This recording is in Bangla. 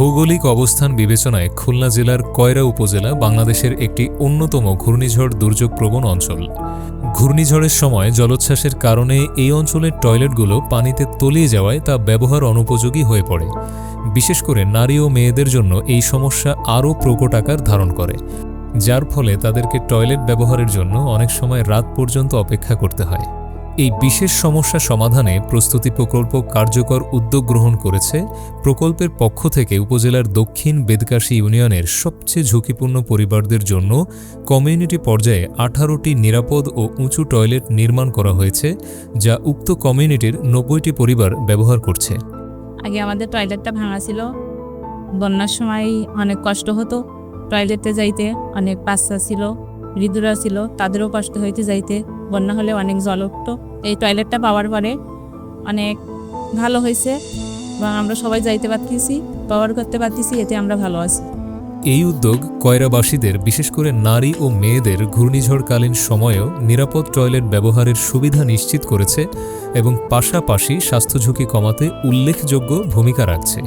ভৌগোলিক অবস্থান বিবেচনায় খুলনা জেলার কয়রা উপজেলা বাংলাদেশের একটি অন্যতম ঘূর্ণিঝড় দুর্যোগপ্রবণ অঞ্চল। ঘূর্ণিঝড়ের সময় জলোচ্ছ্বাসের কারণে এই অঞ্চলের টয়লেটগুলো পানিতে তলিয়ে যাওয়ায় তা ব্যবহার অনুপযোগী হয়ে পড়ে। বিশেষ করে নারী ও মেয়েদের জন্য এই সমস্যা আরও প্রকট আকার ধারণ করে, যার ফলে তাদেরকে টয়লেট ব্যবহারের জন্য অনেক সময় রাত পর্যন্ত অপেক্ষা করতে হয়। এই বিশেষ সমস্যা সমাধানে প্রস্তুতি প্রকল্প কার্যকর উদ্যোগ গ্রহণ করেছে। প্রকল্পের পক্ষ থেকে উপজেলার দক্ষিণ বেদকাশী ইউনিয়নের সবচেয়ে ঝুঁকিপূর্ণ পরিবারদের জন্য কমিউনিটি পর্যায়ে 18টি নিরাপদ ও উঁচু টয়লেট নির্মাণ করা হয়েছে, যা উক্ত কমিউনিটির 90টি পরিবার ব্যবহার করছে। আগে আমাদের টয়লেটটা ভাঙা ছিল, বন্যার সময় অনেক কষ্ট হতো টয়লেটে যাইতে, অনেক বাচ্চা ছিল, বৃদ্ধরা ছিল, তাদেরও কষ্ট হইতে যাইতে, বন্যা হলে অনেক জল উঠতো। এই টয়লেটটা পাওয়ার পরে অনেক ভালো হয়েছে এবং আমরা সবাই যাইতে পারতেছি, ব্যবহার করতে পারতেছি, এতে আমরা ভালো আছি। এই উদ্যোগ কয়রাবাসীদের, বিশেষ করে নারী ও মেয়েদের ঘূর্ণিঝড়কালীন সময়েও নিরাপদ টয়লেট ব্যবহারের সুবিধা নিশ্চিত করেছে এবং পাশাপাশি স্বাস্থ্য ঝুঁকি কমাতে উল্লেখযোগ্য ভূমিকা রাখছে।